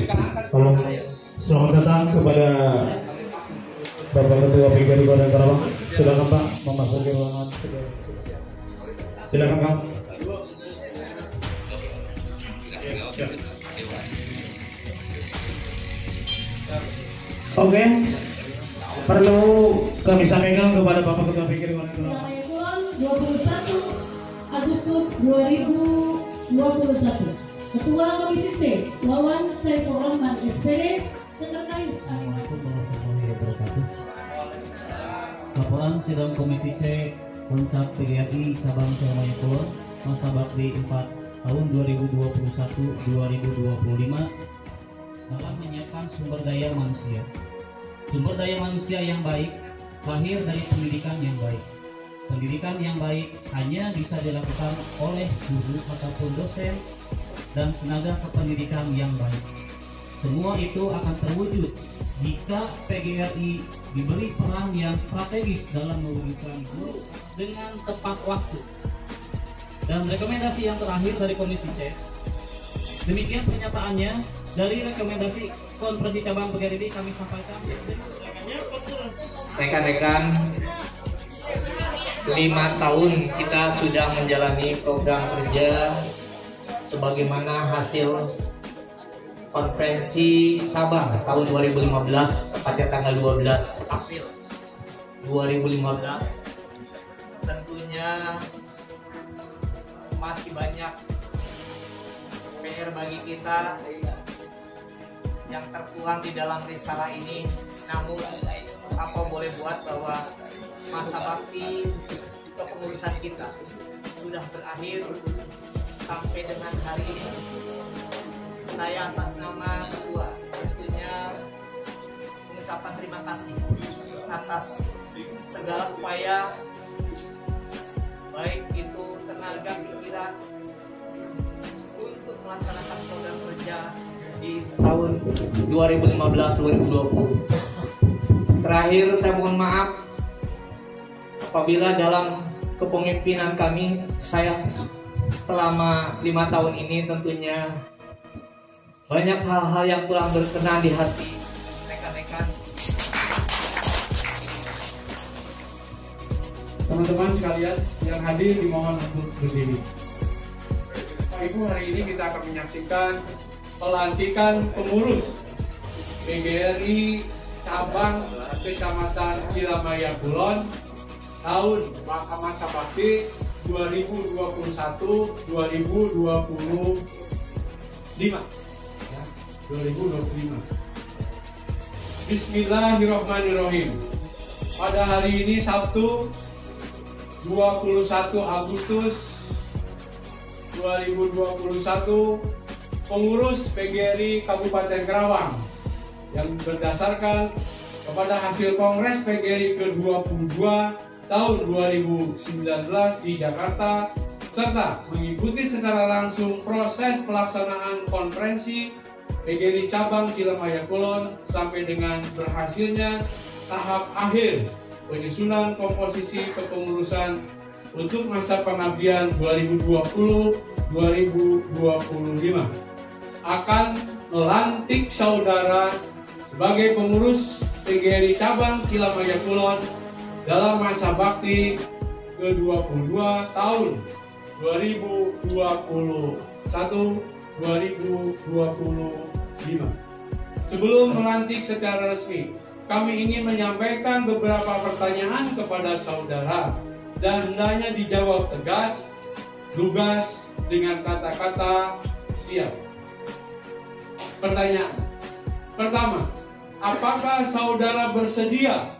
Tolong selamat datang kepada Bapak Ketua PGRI Kabupaten Karawang. Silakan Pak memasuki ruangan. Silakan Pak. Oke, perlu kami sampaikan kepada Bapak Ketua PGRI Kabupaten Karawang. 21 Agustus 2021. Ketua Komisi C, Wawan Saiful Rahman SPD, Sekretaris. Assalamualaikum warahmatullahi wabarakatuh. Laporan sidang Komisi C Kontrak PGRI Cabang Surabaya Kulon masa bakti 4 tahun 2021-2025 dalam menyiapkan sumber daya manusia. Sumber daya manusia yang baik lahir dari pendidikan yang baik. Pendidikan yang baik hanya bisa dilakukan oleh guru ataupun dosen dan tenaga kependidikan yang baik. Semua itu akan terwujud jika PGRI diberi peran yang strategis dalam mewujudkan guru dengan tepat waktu. Dan rekomendasi yang terakhir dari Komisi C, demikian pernyataannya. Dari rekomendasi konferensi cabang PGRI kami sampaikan. Rekan-rekan, 5 tahun kita sudah menjalani program kerja sebagaimana hasil konferensi cabang tahun 2015, tepatnya tanggal 12 April 2015. Tentunya masih banyak PR bagi kita yang tertuang di dalam risalah ini. Namun apa boleh buat bahwa masa bakti kepengurusan kita sudah berakhir sampai dengan hari ini. Saya atas nama ketua tentunya mengucapkan terima kasih atas segala upaya, baik itu tenaga pikiran untuk melaksanakan program kerja di tahun 2015-2020. Terakhir saya mohon maaf apabila dalam kepemimpinan kami saya selama 5 tahun ini tentunya banyak hal-hal yang kurang berkenan di hati rekan-rekan. Teman-teman sekalian yang hadir dimohon untuk berdiri. Bapak Ibu, hari ini kita akan menyaksikan pelantikan pengurus PGRI cabang Kecamatan Cilamaya Kulon tahun masa bakti 2021-2025. Bismillahirrahmanirrahim. Pada hari ini Sabtu 21 Agustus 2021, pengurus PGRI Kabupaten Karawang yang berdasarkan kepada hasil Kongres PGRI ke-22 tahun 2019 di Jakarta serta mengikuti secara langsung proses pelaksanaan konferensi PGRI Cabang Cilamaya Kulon sampai dengan berhasilnya tahap akhir penyusunan komposisi kepengurusan untuk masa pengabdian 2020-2025 akan melantik saudara sebagai pengurus PGRI Cabang Cilamaya Kulon dalam masa bakti ke-22 tahun 2021-2025. Sebelum melantik secara resmi, kami ingin menyampaikan beberapa pertanyaan kepada saudara dan hendaknya dijawab tegas, lugas, dengan kata-kata siap. Pertanyaan pertama, apakah saudara bersedia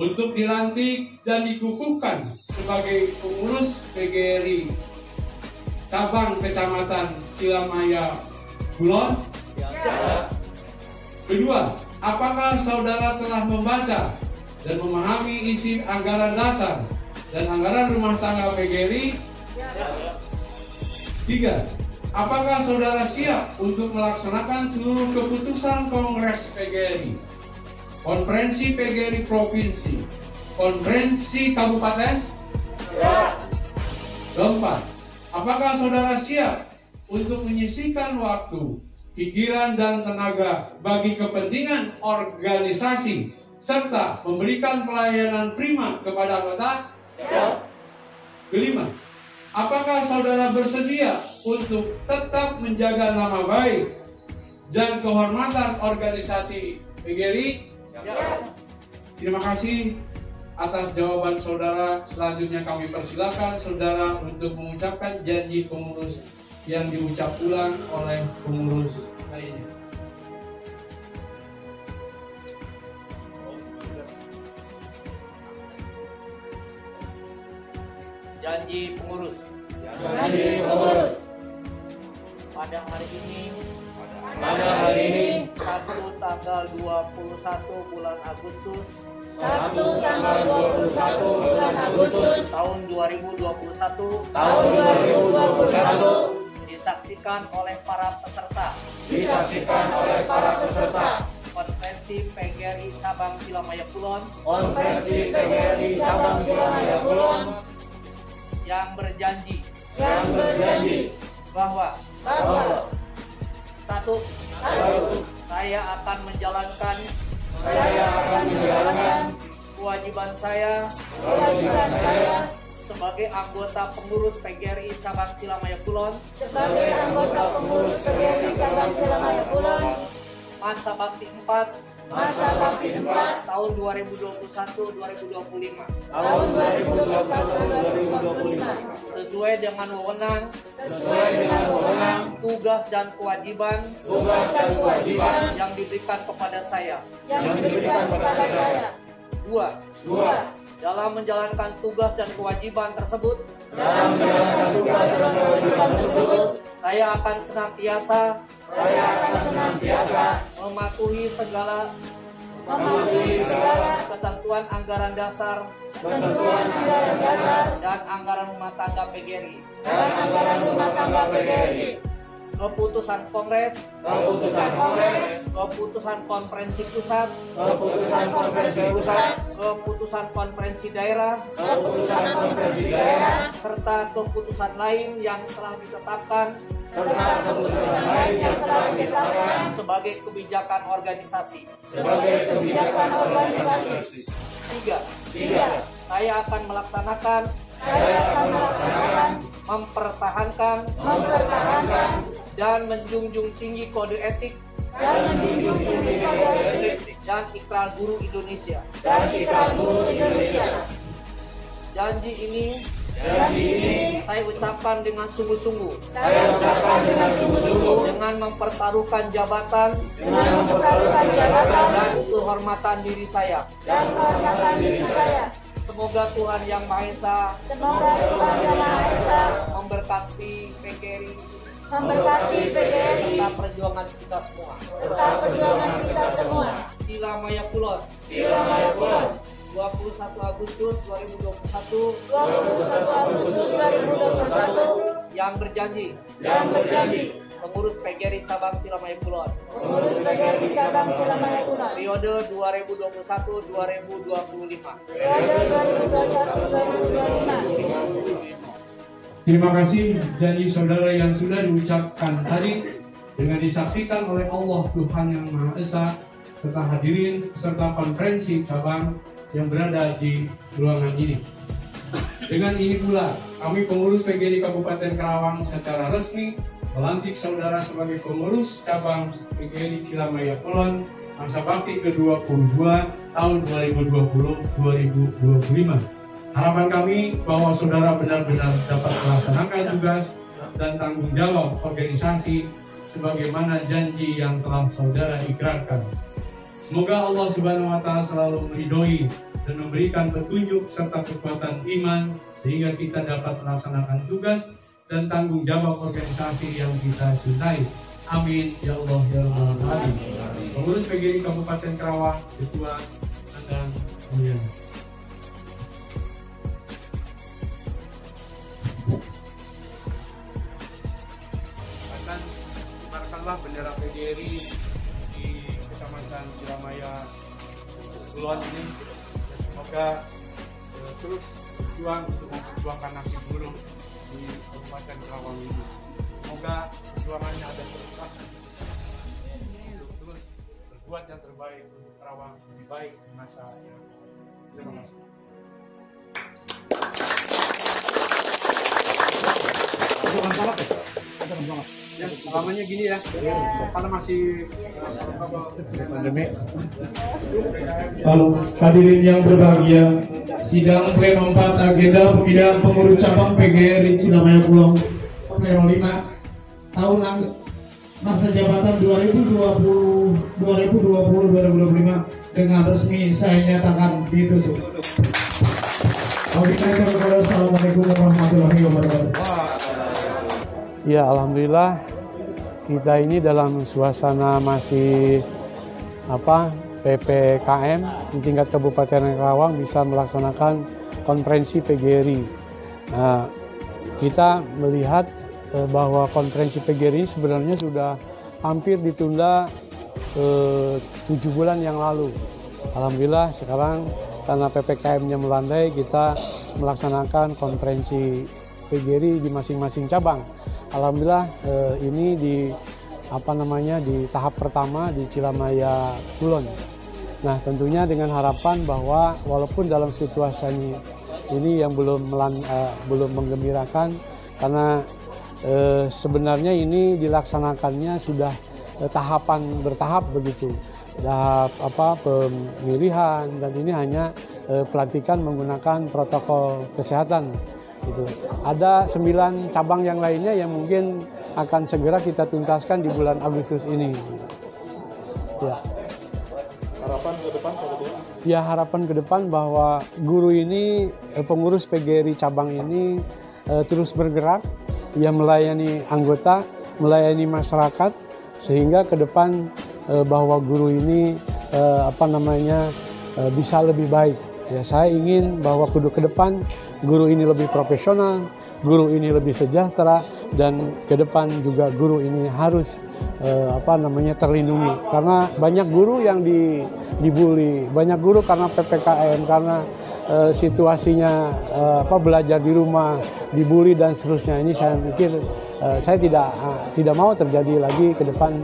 untuk dilantik dan dikukuhkan sebagai pengurus PGRI Cabang Kecamatan Cilamaya Kulon? Ya. Kedua, apakah saudara telah membaca dan memahami isi anggaran dasar dan anggaran rumah tangga PGRI? Ya. Tiga, apakah saudara siap untuk melaksanakan seluruh keputusan Kongres PGRI, Konferensi PGRI Provinsi, Konferensi Kabupaten? Ya. Keempat, apakah saudara siap untuk menyisihkan waktu pikiran, dan tenaga bagi kepentingan organisasi serta memberikan pelayanan prima kepada anggota? Kelima, apakah saudara bersedia untuk tetap menjaga nama baik dan kehormatan organisasi PGRI? Terima kasih atas jawaban saudara. Selanjutnya kami persilakan saudara untuk mengucapkan janji pengurus yang diucap ulang oleh pengurus lainnya. Janji pengurus. Pada hari ini, Sabtu tanggal 21 bulan Agustus tahun 2021 disaksikan oleh para peserta konferensi PGRI Cabang Silamaya Kulon yang berjanji bahwa satu, saya akan menjalankan kewajiban saya sebagai anggota pengurus PGRI Cabang Silamaya Kulon masa bakti 4 tahun 2021-2025 sesuai dengan wewenang, tugas dan kewajiban yang diberikan kepada saya. Dua, dalam menjalankan tugas dan kewajiban tersebut, saya akan senantiasa mematuhi segala ketentuan anggaran dasar dan anggaran rumah tangga PGRI, keputusan kongres, keputusan konferensi pusat, keputusan konferensi daerah, serta keputusan lain yang telah ditetapkan sebagai kebijakan organisasi. Tiga, saya akan melaksanakan, mempertahankan, dan menjunjung tinggi kode etik dan ikrar guru Indonesia. Janji ini saya ucapkan dengan sungguh-sungguh dengan mempertaruhkan jabatan dan kehormatan diri saya. Semoga Tuhan Yang Maha Esa memberkati PGRI serta perjuangan kita semua. Silamaya Kulon 21 Agustus 2021 yang berjanji pengurus PGRI Cabang Silamaya Kulon periode 2021-2025. Terima kasih janji saudara yang sudah diucapkan tadi dengan disaksikan oleh Allah Tuhan Yang Maha Esa serta hadirin serta konferensi cabang yang berada di ruangan ini. Dengan ini pula kami pengurus PGRI Kabupaten Karawang secara resmi melantik saudara sebagai pengurus cabang PGRI Silamaya Kulon masa bakti ke-22 tahun 2020-2025. Harapan kami bahwa saudara benar-benar dapat melaksanakan tugas dan tanggung jawab organisasi sebagaimana janji yang telah saudara ikrarkan. Semoga Allah Subhanahu wa Ta'ala selalu meridhoi dan memberikan petunjuk serta kekuatan iman sehingga kita dapat melaksanakan tugas dan tanggung jawab organisasi yang kita cintai. Amin ya Allah ya Rabbal Alamin. Pengurus PGRI Kabupaten Karawang, Ketua Anda Mulia. Sebarkanlah bendera PGRI di Kecamatan Silamaya Kulon ini. Semoga terus berjuang untuk memperjuangkan nasib buruh di Kabupaten Karawang ini. Semoga perjuangannya ada terus. buat yang terbaik untuk Karawang lebih baik di masa yang akan. Terima kasih. Lamanya gini ya, karena masih pandemi. Lalu hadirin yang berbahagia, sidang pleno 4 agenda pemilihan pengurus cabang PGRI Cilamaya Pulau Pleno 5 tahun masa jabatan 2020-2025 dengan resmi saya nyatakan ditutup. Assalamualaikum warahmatullahi wabarakatuh. Ya, alhamdulillah kita ini dalam suasana masih PPKM di tingkat Kabupaten Karawang bisa melaksanakan konferensi PGRI. Nah, kita melihat bahwa konferensi PGRI sebenarnya sudah hampir ditunda 7 bulan yang lalu. Alhamdulillah sekarang karena PPKM-nya melandai, kita melaksanakan konferensi PGRI di masing-masing cabang. Alhamdulillah ini di tahap pertama di Cilamaya Kulon. Nah, tentunya dengan harapan bahwa walaupun dalam situasi ini yang belum menggembirakan, karena sebenarnya ini dilaksanakannya sudah bertahap begitu. Tahap pemilihan, dan ini hanya pelantikan menggunakan protokol kesehatan. Gitu. Ada 9 cabang yang lainnya yang mungkin akan segera kita tuntaskan di bulan Agustus ini. Ya. Harapan ke depan Ya, harapan ke depan bahwa guru ini, pengurus PGRI cabang ini terus bergerak, ya melayani anggota, melayani masyarakat, sehingga ke depan bahwa guru ini bisa lebih baik. Ya, saya ingin bahwa ke depan guru ini lebih profesional, guru ini lebih sejahtera, dan ke depan juga guru ini harus terlindungi. Karena banyak guru yang dibully, banyak guru karena PPKM, karena situasinya belajar di rumah, dibully dan seterusnya. Ini saya pikir saya tidak mau terjadi lagi ke depan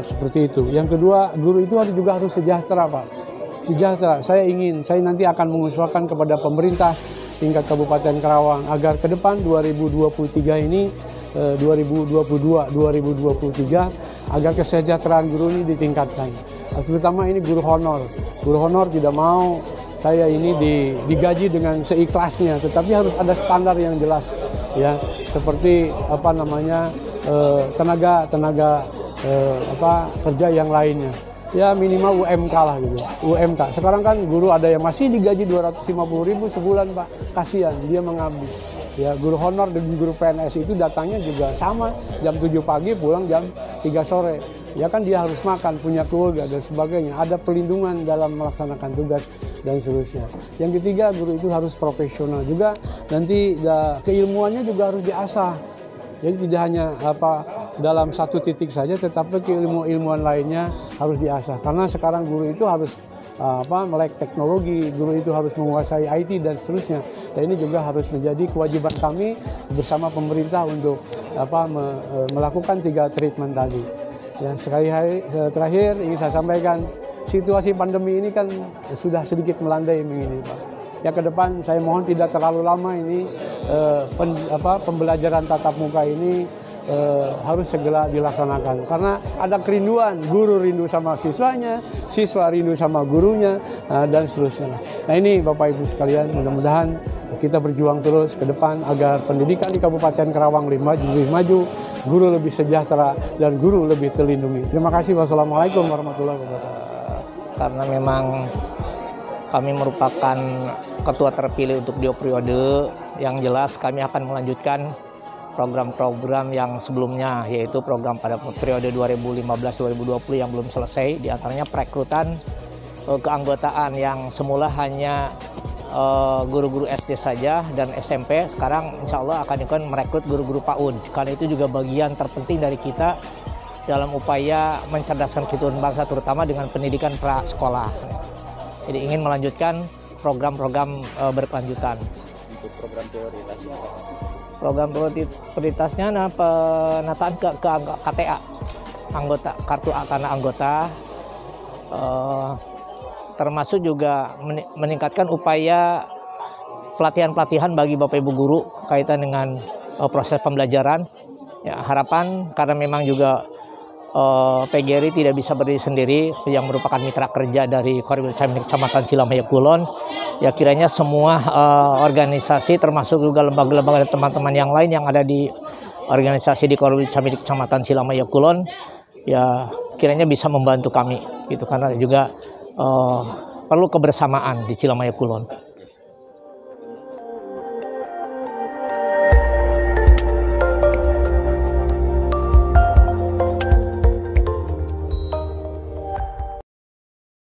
seperti itu. Yang kedua, guru itu juga harus sejahtera, Pak. Sejahtera. Saya nanti akan mengusulkan kepada pemerintah tingkat Kabupaten Karawang agar ke depan 2023 ini 2022-2023 agar kesejahteraan guru ini ditingkatkan. Terutama ini guru honor. Guru honor tidak mau saya ini digaji dengan seikhlasnya, tetapi harus ada standar yang jelas, ya, seperti tenaga kerja yang lainnya. Ya minimal UMK lah gitu. UMK. Sekarang kan guru ada yang masih digaji 250.000 sebulan, Pak. Kasihan, dia mengabdi. Ya, guru honor dan guru PNS itu datangnya juga sama, jam 7 pagi pulang jam 3 sore. Ya kan dia harus makan, punya keluarga dan sebagainya. Ada pelindungan dalam melaksanakan tugas dan seterusnya. Yang ketiga, guru itu harus profesional juga. Nanti keilmuannya juga harus diasah. Jadi tidak hanya dalam satu titik saja, tetapi keilmuan lainnya harus diasah. Karena sekarang guru itu harus melek teknologi, guru itu harus menguasai IT dan seterusnya. Dan ini juga harus menjadi kewajiban kami bersama pemerintah untuk melakukan 3 treatment tadi. Yang terakhir ingin saya sampaikan, situasi pandemi ini kan sudah sedikit melandai begini, Pak. Ya, ke depan saya mohon tidak terlalu lama ini pembelajaran tatap muka ini harus segera dilaksanakan, karena ada kerinduan, guru rindu sama siswanya, siswa rindu sama gurunya, dan seterusnya. Nah, ini Bapak Ibu sekalian, mudah-mudahan kita berjuang terus ke depan agar pendidikan di Kabupaten Karawang lebih maju, guru lebih sejahtera, dan guru lebih terlindungi. Terima kasih. Wassalamualaikum warahmatullahi wabarakatuh. Karena memang kami merupakan ketua terpilih untuk 2 periode, yang jelas kami akan melanjutkan program-program yang sebelumnya, yaitu program pada periode 2015-2020 yang belum selesai, di antaranya perekrutan keanggotaan yang semula hanya guru-guru SD saja dan SMP, sekarang insya Allah akan merekrut guru-guru PAUD, karena itu juga bagian terpenting dari kita dalam upaya mencerdaskan kehidupan bangsa, terutama dengan pendidikan prasekolah. Jadi ingin melanjutkan program-program berkelanjutan. Untuk program prioritasnya apa? Program prioritasnya penataan ke KTA, anggota, kartu tanah anggota, termasuk juga meningkatkan upaya pelatihan-pelatihan bagi Bapak Ibu guru kaitan dengan proses pembelajaran. Ya, harapan karena memang juga PGRI tidak bisa berdiri sendiri, yang merupakan mitra kerja dari Korwil Camnik Kecamatan Cilamaya Kulon. Ya, kiranya semua organisasi termasuk juga lembaga-lembaga dan teman-teman yang lain yang ada di organisasi di Korwil Camnik Kecamatan Cilamaya Kulon, ya kiranya bisa membantu kami gitu, karena juga perlu kebersamaan di Cilamaya Kulon.